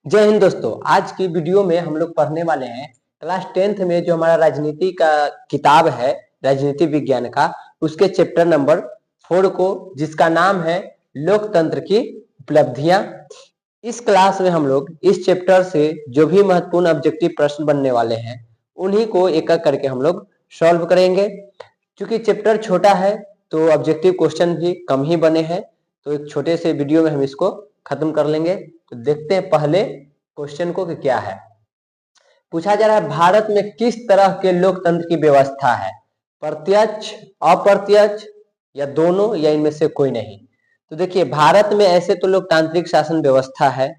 जय हिंद दोस्तों। आज की वीडियो में हम लोग पढ़ने वाले हैं क्लास 10th में जो हमारा राजनीति का किताब है, राजनीति विज्ञान का, उसके चैप्टर नंबर 4 को, जिसका नाम है लोकतंत्र की उपलब्धियां। इस क्लास में हम लोग इस चैप्टर से जो भी महत्वपूर्ण ऑब्जेक्टिव प्रश्न बनने वाले हैं उन्हीं को एक एक करके हम लोग सॉल्व करेंगे। क्योंकि चैप्टर छोटा है तो ऑब्जेक्टिव क्वेश्चन भी कम ही बने हैं, तो एक छोटे से वीडियो में हम इसको खत्म कर लेंगे। तो देखते हैं पहले क्वेश्चन को कि क्या है। पूछा जा रहा है, भारत में किस तरह के लोकतंत्र की व्यवस्था है? प्रत्यक्ष, अप्रत्यक्ष या दोनों, या इनमें से कोई नहीं? तो देखिए, भारत में ऐसे तो लोकतांत्रिक शासन व्यवस्था है,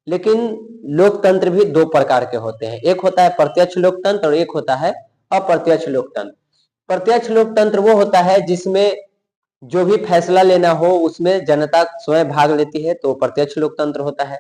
लेकिन लोकतंत्र भी दो प्रकार के होते हैं। एक होता है प्रत्यक्ष लोकतंत्र और एक होता है अप्रत्यक्ष लोकतंत्र। प्रत्यक्ष लोकतंत्र वो होता है जिसमें जो भी फैसला लेना हो उसमें जनता स्वयं भाग लेती है, तो प्रत्यक्ष लोकतंत्र होता है।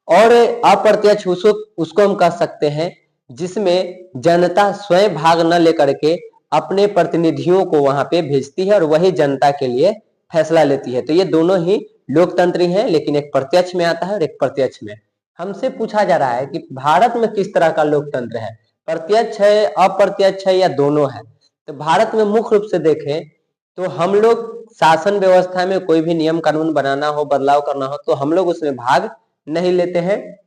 और अप्रत्यक्ष उसको हम कह सकते हैं जिसमें जनता स्वयं भाग न लेकर के अपने प्रतिनिधियों को वहां पे भेजती है और वही जनता के लिए फैसला लेती है। तो ये दोनों ही लोकतंत्र ही हैं, लेकिन एक प्रत्यक्ष में आता है और एक प्रत्यक्ष में। हमसे पूछा जा रहा है कि भारत में किस तरह का लोकतंत्र है, प्रत्यक्ष है, अप्रत्यक्ष है या दोनों है? तो भारत में मुख्य रूप से देखें तो हम लोग शासन व्यवस्था में कोई भी नियम कानून बनाना हो, बदलाव करना हो, तो हम लोग उसमें भाग नहीं लेते हैं,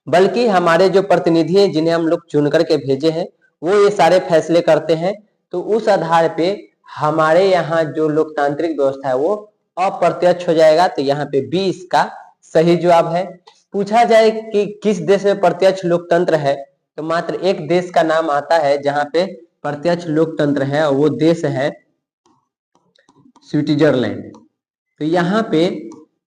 बल्कि हमारे जो प्रतिनिधि हैं जिन्हें हम लोग चुन करके भेजे हैं वो ये सारे फैसले करते हैं। तो उस आधार पे हमारे यहाँ जो लोकतांत्रिक व्यवस्था है वो अप्रत्यक्ष हो जाएगा। तो यहाँ पे बी इसका सही जवाब है। पूछा जाए कि किस देश में प्रत्यक्ष लोकतंत्र है, तो मात्र एक देश का नाम आता है जहां पे प्रत्यक्ष लोकतंत्र है, और वो देश है स्विट्जरलैंड। तो यहाँ पे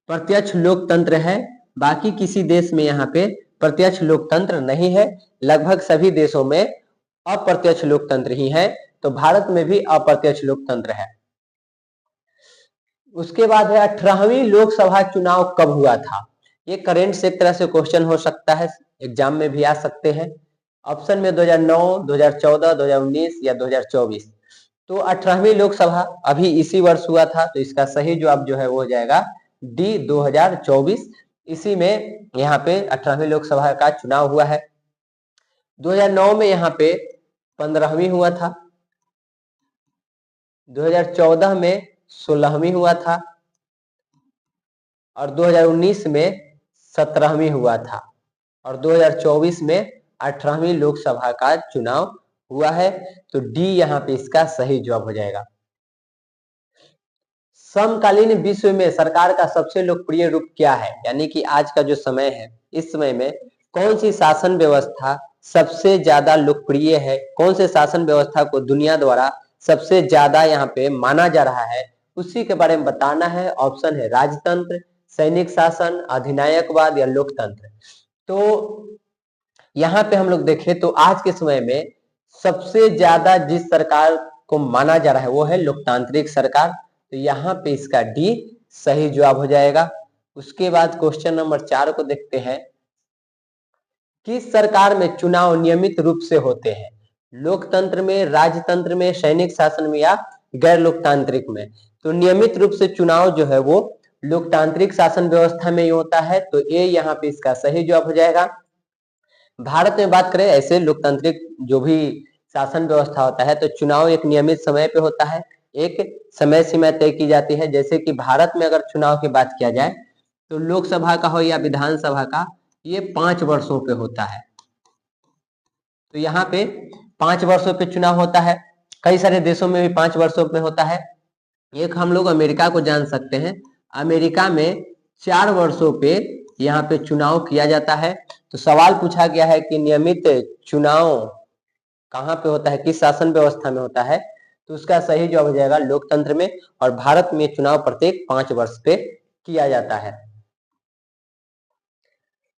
प्रत्यक्ष लोकतंत्र है, बाकी किसी देश में यहाँ पे प्रत्यक्ष लोकतंत्र नहीं है। लगभग सभी देशों में अप्रत्यक्ष लोकतंत्र ही है, तो भारत में भी अप्रत्यक्ष लोकतंत्र है। उसके बाद है 18वीं लोकसभा चुनाव कब हुआ था? ये करेंट से एक तरह से क्वेश्चन हो सकता है, एग्जाम में भी आ सकते हैं। ऑप्शन में 2009, 2014, 2019 या 2024। तो 18वीं लोकसभा अभी इसी वर्ष हुआ था, तो इसका सही जवाब जो है वो हो जाएगा डी 2024। इसी में यहाँ पे 18वीं लोकसभा का चुनाव हुआ है। 2009 में यहाँ पे 15वीं हुआ था, 2014 में 16वीं हुआ था और 2019 में 17वीं हुआ था, और 2024 में 18वीं लोकसभा का चुनाव हुआ है। तो डी यहाँ पे इसका सही जवाब हो जाएगा। समकालीन विश्व में सरकार का सबसे लोकप्रिय रूप क्या है? यानी कि आज का जो समय है, इस समय में कौन सी शासन व्यवस्था सबसे ज्यादा लोकप्रिय है, कौन से शासन व्यवस्था को दुनिया द्वारा सबसे ज्यादा यहाँ पे माना जा रहा है, उसी के बारे में बताना है। ऑप्शन है राजतंत्र, सैनिक शासन, अधिनायकवाद या लोकतंत्र। तो यहाँ पे हम लोग देखें तो आज के समय में सबसे ज्यादा जिस सरकार को माना जा रहा है वो है लोकतांत्रिक सरकार। तो यहाँ पे इसका डी सही जवाब हो जाएगा। उसके बाद क्वेश्चन नंबर 4 को देखते हैं। किस सरकार में चुनाव नियमित रूप से होते हैं? लोकतंत्र में, राजतंत्र में, सैनिक शासन में या गैर लोकतांत्रिक में? तो नियमित रूप से चुनाव जो है वो लोकतांत्रिक शासन व्यवस्था में ही होता है, तो ए यहाँ पे इसका सही जवाब हो जाएगा। भारत में बात करें ऐसे लोकतांत्रिक जो भी शासन व्यवस्था होता है, तो चुनाव एक नियमित समय पे होता है, एक समय सीमा तय की जाती है। जैसे कि भारत में अगर चुनाव की बात किया जाए तो लोकसभा का हो या विधानसभा का, ये 5 वर्षों पे होता है। तो यहाँ पे 5 वर्षों पे चुनाव होता है। कई सारे देशों में भी 5 वर्षों पे होता है। एक हम लोग अमेरिका को जान सकते हैं, अमेरिका में 4 वर्षों पे यहाँ पे चुनाव किया जाता है। तो सवाल पूछा गया है कि नियमित चुनाव कहाँ पे होता है, किस शासन व्यवस्था में होता है? तो उसका सही जवाब हो जाएगा लोकतंत्र में, और भारत में चुनाव प्रत्येक 5 वर्ष पे किया जाता है।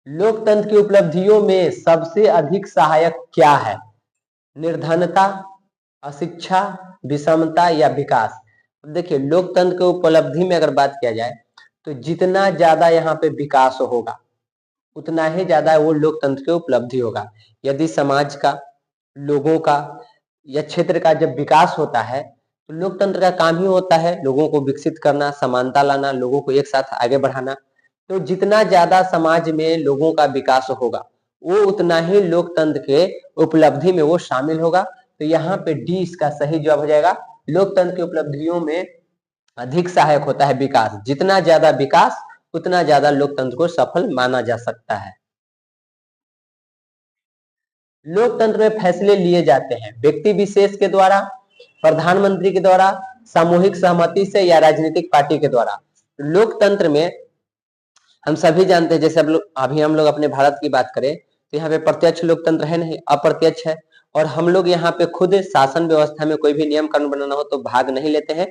लोकतंत्र की उपलब्धियों में सबसे अधिक सहायक क्या है? निर्धनता, अशिक्षा, विषमता या विकास? देखिए, लोकतंत्र की उपलब्धि में अगर बात किया जाए तो जितना ज्यादा यहाँ पे विकास होगा उतना ही ज्यादा वो लोकतंत्र की उपलब्धि होगा। यदि समाज का, लोगों का या क्षेत्र का जब विकास होता है तो लोकतंत्र का काम ही होता है लोगों को विकसित करना, समानता लाना, लोगों को एक साथ आगे बढ़ाना। तो जितना ज्यादा समाज में लोगों का विकास होगा वो उतना ही लोकतंत्र के उपलब्धि में वो शामिल होगा। तो यहाँ पे डी इसका सही जवाब हो जाएगा। लोकतंत्र की उपलब्धियों में अधिक सहायक होता है विकास। जितना ज्यादा विकास उतना ज्यादा लोकतंत्र को सफल माना जा सकता है। लोकतंत्र में फैसले लिए जाते हैं व्यक्ति विशेष के द्वारा, प्रधानमंत्री के द्वारा, सामूहिक सहमति से या राजनीतिक पार्टी के द्वारा। लोकतंत्र में हम सभी जानते हैं, जैसे अभी हम लोग अपने भारत की बात करें तो यहाँ पे प्रत्यक्ष लोकतंत्र है नहीं, अप्रत्यक्ष है। और हम लोग यहाँ पे खुद शासन व्यवस्था में कोई भी नियम कानून बनाना हो तो भाग नहीं लेते हैं,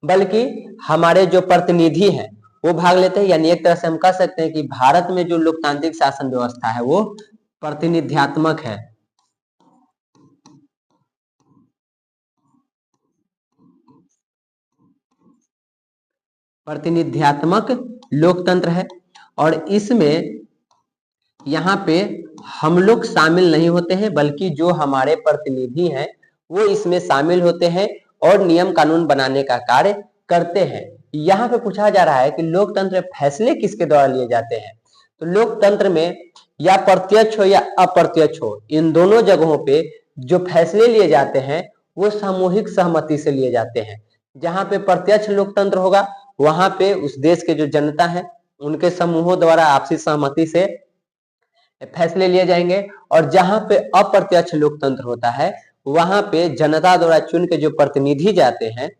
बल्कि हमारे जो प्रतिनिधि हैं वो भाग लेते हैं। यानी एक तरह से हम कह सकते हैं कि भारत में जो लोकतांत्रिक शासन व्यवस्था है वो प्रतिनिध्यात्मक है। प्रतिनिध्यात्मक लोकतंत्र है और इसमें यहाँ पे हम लोग शामिल नहीं होते हैं, बल्कि जो हमारे प्रतिनिधि हैं वो इसमें शामिल होते हैं और नियम कानून बनाने का कार्य करते हैं। यहाँ पे पूछा जा रहा है कि लोकतंत्र में फैसले किसके द्वारा लिए जाते हैं। तो लोकतंत्र में या प्रत्यक्ष हो या अप्रत्यक्ष हो, इन दोनों जगहों पे जो फैसले लिए जाते हैं वो सामूहिक सहमति से लिए जाते हैं। जहाँ पे प्रत्यक्ष लोकतंत्र होगा वहां पे उस देश के जो जनता है उनके समूहों द्वारा आपसी सहमति से फैसले लिए जाएंगे, और जहां पे अप्रत्यक्ष लोकतंत्र होता है वहां पे जनता द्वारा चुन के जो प्रतिनिधि जाते हैं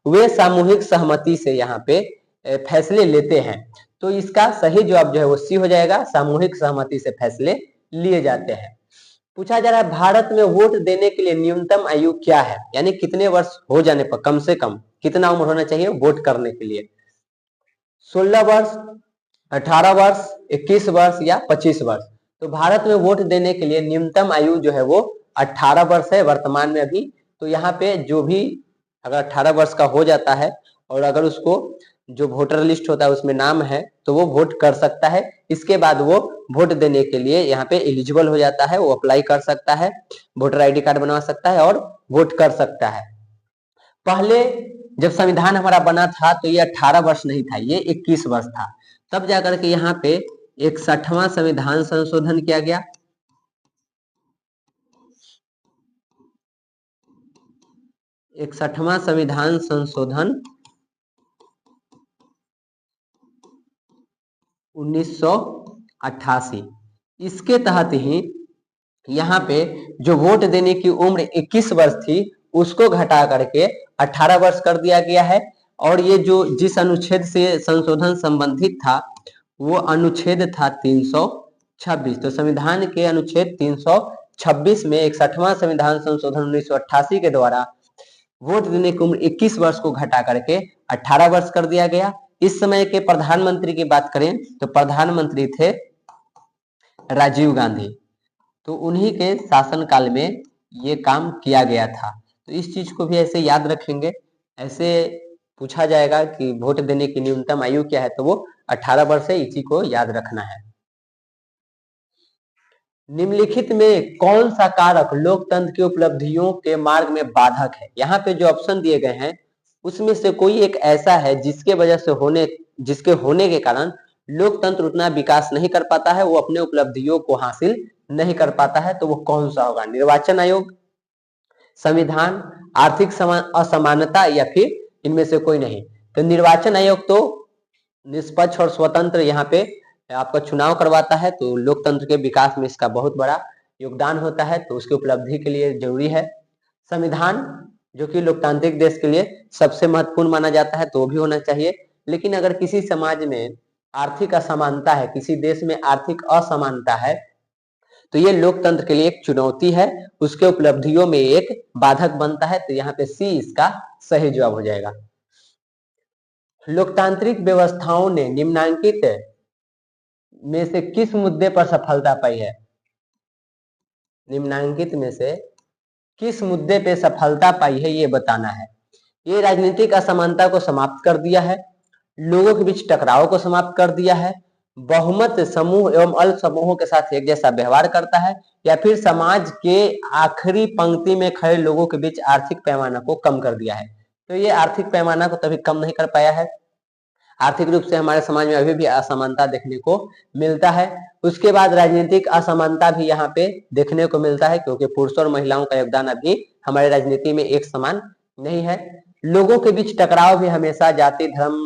वे सामूहिक सहमति से यहाँ पे फैसले लेते हैं। तो इसका सही जवाब जो है वो सी हो जाएगा, सामूहिक सहमति से फैसले लिए जाते हैं। पूछा जा रहा है भारत में वोट देने के लिए न्यूनतम आयु क्या है, यानी कितने वर्ष हो जाने पर कम से कम कितना उम्र होना चाहिए वोट करने के लिए। 16 वर्ष, 18 वर्ष, 21 वर्ष या 25 वर्ष। तो भारत में वोट देने के लिए न्यूनतम आयु जो है वो 18 वर्ष है वर्तमान में अभी। तो यहाँ पे जो भी अगर 18 वर्ष का हो जाता है और अगर उसको जो वोटर लिस्ट होता है उसमें नाम है तो वो वोट कर सकता है। इसके बाद वो वोट देने के लिए यहाँ पे एलिजिबल हो जाता है, वो अप्लाई कर सकता है, वोटर आईडी कार्ड बनवा सकता है और वोट कर सकता है। पहले जब संविधान हमारा बना था तो ये 18 वर्ष नहीं था, ये 21 वर्ष था। तब जाकर के यहाँ पे 61वां संविधान संशोधन किया गया। इकसठवां संविधान संशोधन 1988। इसके तहत ही यहाँ पे जो वोट देने की उम्र 21 वर्ष थी उसको घटा करके 18 वर्ष कर दिया गया है। और ये जो जिस अनुच्छेद से संशोधन संबंधित था वो अनुच्छेद था 326। तो संविधान के अनुच्छेद 326 में 61वां संविधान संशोधन 1988 के द्वारा वोट देने की उम्र 21 वर्ष को घटा करके 18 वर्ष कर दिया गया। इस समय के प्रधानमंत्री की बात करें तो प्रधानमंत्री थे राजीव गांधी। तो उन्हीं के शासनकाल में ये काम किया गया था। तो इस चीज को भी ऐसे याद रखेंगे। ऐसे पूछा जाएगा कि वोट देने की न्यूनतम आयु क्या है तो वो 18 वर्ष है, इसी को याद रखना है। निम्नलिखित में कौन सा कारक लोकतंत्र की उपलब्धियों के मार्ग में बाधक है। यहाँ पे जो ऑप्शन दिए गए हैं उसमें से कोई एक ऐसा है जिसके होने के कारण लोकतंत्र उतना विकास नहीं कर पाता है, वो अपने उपलब्धियों को हासिल नहीं कर पाता है। तो वो कौन सा होगा? निर्वाचन आयोग, संविधान, आर्थिक असमानता या फिर इनमें से कोई नहीं। तो निर्वाचन आयोग तो निष्पक्ष और स्वतंत्र यहाँ पे आपका चुनाव करवाता है, तो लोकतंत्र के विकास में इसका बहुत बड़ा योगदान होता है, तो उसकी उपलब्धि के लिए जरूरी है। संविधान जो कि लोकतांत्रिक देश के लिए सबसे महत्वपूर्ण माना जाता है तो वो भी होना चाहिए। लेकिन अगर किसी समाज में आर्थिक असमानता है, किसी देश में आर्थिक असमानता है तो ये लोकतंत्र के लिए एक चुनौती है, उसके उपलब्धियों में एक बाधक बनता है। तो यहाँ पे सी इसका सही जवाब हो जाएगा। लोकतांत्रिक व्यवस्थाओं ने निम्नांकित में से किस मुद्दे पर सफलता पाई है? निम्नांकित में से किस मुद्दे पे सफलता पाई है ये बताना है। ये राजनीतिक असमानता को समाप्त कर दिया है, लोगों के बीच टकराव को समाप्त कर दिया है, बहुमत समूह एवं अल्प समूहों के साथ एक जैसा व्यवहार करता है, या फिर समाज के आखिरी पंक्ति में खड़े लोगों के बीच आर्थिक पैमाना को कम कर दिया है। तो ये आर्थिक पैमाना को तभी कम नहीं कर पाया है। आर्थिक रूप से हमारे समाज में अभी भी असमानता देखने को मिलता है। उसके बाद राजनीतिक असमानता भी यहाँ पे देखने को मिलता है, क्योंकि पुरुषों और महिलाओं का योगदान अभी हमारे राजनीति में एक समान नहीं है। लोगों के बीच टकराव भी हमेशा जाति धर्म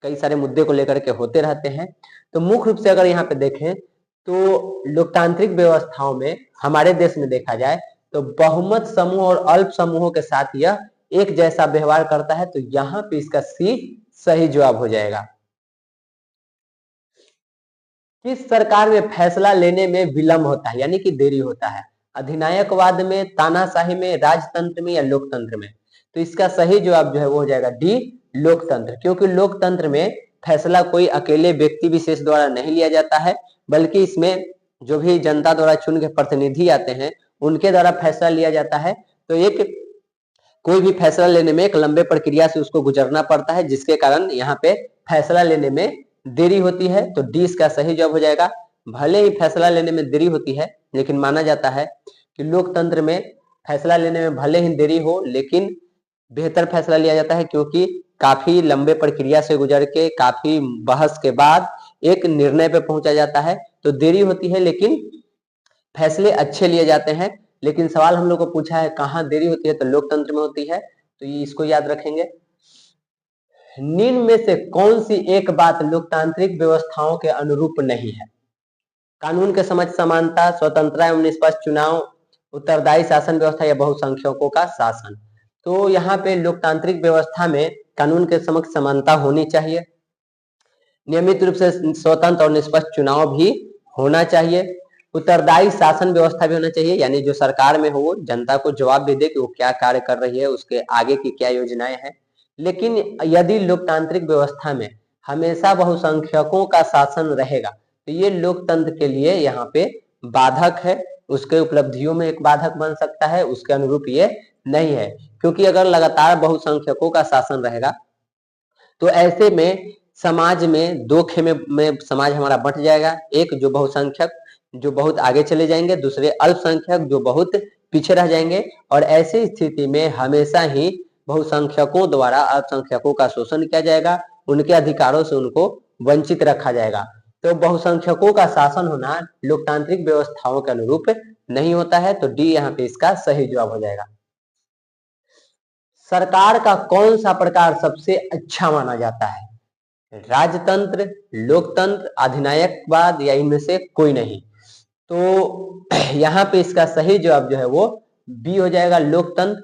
कई सारे मुद्दे को लेकर के होते रहते हैं। तो मुख्य रूप से अगर यहाँ पे देखें तो लोकतांत्रिक व्यवस्थाओं में हमारे देश में देखा जाए तो बहुमत समूह और अल्प समूहों के साथ यह एक जैसा व्यवहार करता है। तो यहाँ पे इसका सी सही जवाब हो जाएगा। किस सरकार में फैसला लेने में विलंब होता है, यानी कि देरी होता है? अधिनायकवाद में, तानाशाही में, राजतंत्र में या लोकतंत्र में? तो इसका सही जवाब जो है वो हो जाएगा डी, लोकतंत्र। क्योंकि लोकतंत्र में फैसला कोई अकेले व्यक्ति विशेष द्वारा नहीं लिया जाता है, बल्कि इसमें जो भी जनता द्वारा चुन के प्रतिनिधि आते हैं उनके द्वारा फैसला लिया जाता है। तो एक कोई भी फैसला लेने में एक लंबे प्रक्रिया से उसको गुजरना पड़ता है, जिसके कारण यहाँ पे फैसला लेने में देरी होती है। तो डी इसका सही जवाब हो जाएगा। भले ही फैसला लेने में देरी होती है, लेकिन माना जाता है कि लोकतंत्र में फैसला लेने में भले ही देरी हो लेकिन बेहतर फैसला लिया जाता है, क्योंकि काफी लंबे प्रक्रिया से गुजर के काफी बहस के बाद एक निर्णय पे पहुंचा जाता है। तो देरी होती है लेकिन फैसले अच्छे लिए जाते हैं। लेकिन सवाल हम लोग को पूछा है कहाँ देरी होती है, तो लोकतंत्र में होती है। तो ये इसको याद रखेंगे। निम्न में से कौन सी एक बात लोकतांत्रिक व्यवस्थाओं के अनुरूप नहीं है? कानून के समक्ष समानता, स्वतंत्रता एवं निष्पक्ष चुनाव, उत्तरदायी शासन व्यवस्था या बहुसंख्यकों का शासन? तो यहाँ पे लोकतांत्रिक व्यवस्था में कानून के समक्ष समानता होनी चाहिए, नियमित रूप से स्वतंत्र और निष्पक्ष चुनाव भी होना चाहिए, उत्तरदायी शासन व्यवस्था भी होना चाहिए, यानी जो सरकार में हो जनता को जवाब भी दे कि वो क्या कार्य कर रही है, उसके आगे की क्या योजनाएं हैं। लेकिन यदि लोकतांत्रिक व्यवस्था में हमेशा बहुसंख्यकों का शासन रहेगा तो ये लोकतंत्र के लिए यहाँ पे बाधक है, उसके उपलब्धियों में एक बाधक बन सकता है, उसके अनुरूप ये नहीं है। क्योंकि अगर लगातार बहुसंख्यकों का शासन रहेगा तो ऐसे में समाज में दो खेमे में समाज हमारा बंट जाएगा। एक जो बहुसंख्यक जो बहुत आगे चले जाएंगे, दूसरे अल्पसंख्यक जो बहुत पीछे रह जाएंगे। और ऐसी स्थिति में हमेशा ही बहुसंख्यकों द्वारा अल्पसंख्यकों का शोषण किया जाएगा, उनके अधिकारों से उनको वंचित रखा जाएगा। तो बहुसंख्यकों का शासन होना लोकतांत्रिक व्यवस्थाओं के अनुरूप नहीं होता है। तो डी यहाँ पे इसका सही जवाब हो जाएगा। सरकार का कौन सा प्रकार सबसे अच्छा माना जाता है? राजतंत्र, लोकतंत्र, अधिनायकवाद या इनमें से कोई नहीं? तो यहाँ पे इसका सही जवाब जो है वो बी हो जाएगा, लोकतंत्र।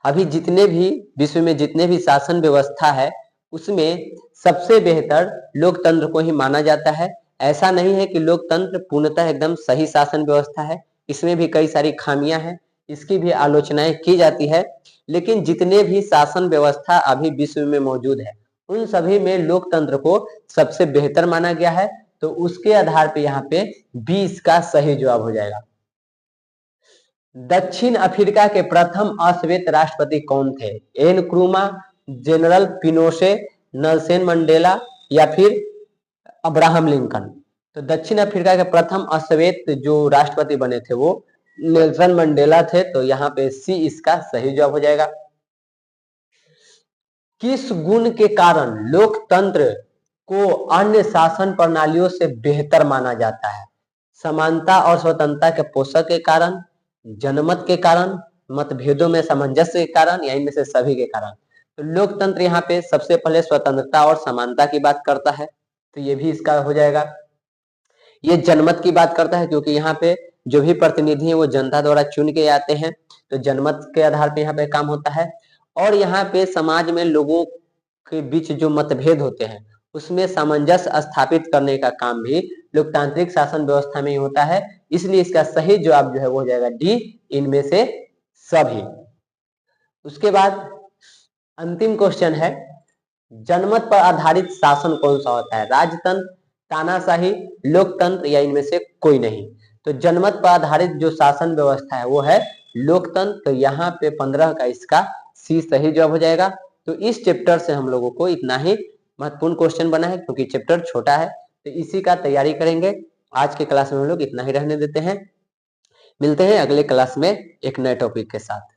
अभी जितने भी विश्व में जितने भी शासन व्यवस्था है उसमें सबसे बेहतर लोकतंत्र को ही माना जाता है। ऐसा नहीं है कि लोकतंत्र पूर्णतः एकदम सही शासन व्यवस्था है, इसमें भी कई सारी खामियां हैं, इसकी भी आलोचनाएं की जाती है। लेकिन जितने भी शासन व्यवस्था अभी विश्व में मौजूद है उन सभी में लोकतंत्र को सबसे बेहतर माना गया है। तो उसके आधार पे यहाँ पे 20 का सही जवाब हो जाएगा। दक्षिण अफ्रीका के प्रथम अश्वेत राष्ट्रपति कौन थे? Nkrumah, general Pinochet, Nelson Mandela या फिर अब्राहम लिंकन? तो दक्षिण अफ्रीका के प्रथम अश्वेत जो राष्ट्रपति बने थे वो नेल्सन मंडेला थे। तो यहाँ पे सी इसका सही जवाब हो जाएगा। किस गुण के कारण लोकतंत्र को अन्य शासन प्रणालियों से बेहतर माना जाता है? समानता और स्वतंत्रता के पोषक के कारण, जनमत के कारण, मतभेदों में सामंजस्य के कारण या इनमें से सभी के कारण? तो लोकतंत्र यहाँ पे सबसे पहले स्वतंत्रता और समानता की बात करता है, तो ये भी इसका हो जाएगा। ये जनमत की बात करता है क्योंकि यहाँ पे जो भी प्रतिनिधि है वो जनता द्वारा चुन के आते हैं, तो जनमत के आधार पे यहाँ पे काम होता है। और यहाँ पे समाज में लोगों के बीच जो मतभेद होते हैं उसमें सामंजस्य स्थापित करने का काम भी लोकतांत्रिक शासन व्यवस्था में ही होता है। इसलिए इसका सही जवाब जो है वो हो जाएगा डी, इनमें से सभी। उसके बाद अंतिम क्वेश्चन है, जनमत पर आधारित शासन कौन सा होता है? राजतंत्र, तानाशाही, लोकतंत्र या इनमें से कोई नहीं? तो जनमत पर आधारित जो शासन व्यवस्था है वो है लोकतंत्र। तो यहाँ पे 15 का इसका सी सही जवाब हो जाएगा। तो इस चैप्टर से हम लोगों को इतना ही महत्वपूर्ण क्वेश्चन बना है क्योंकि चैप्टर छोटा है, तो इसी का तैयारी करेंगे। आज के क्लास में हम लोग इतना ही रहने देते हैं। मिलते हैं अगले क्लास में एक नए टॉपिक के साथ।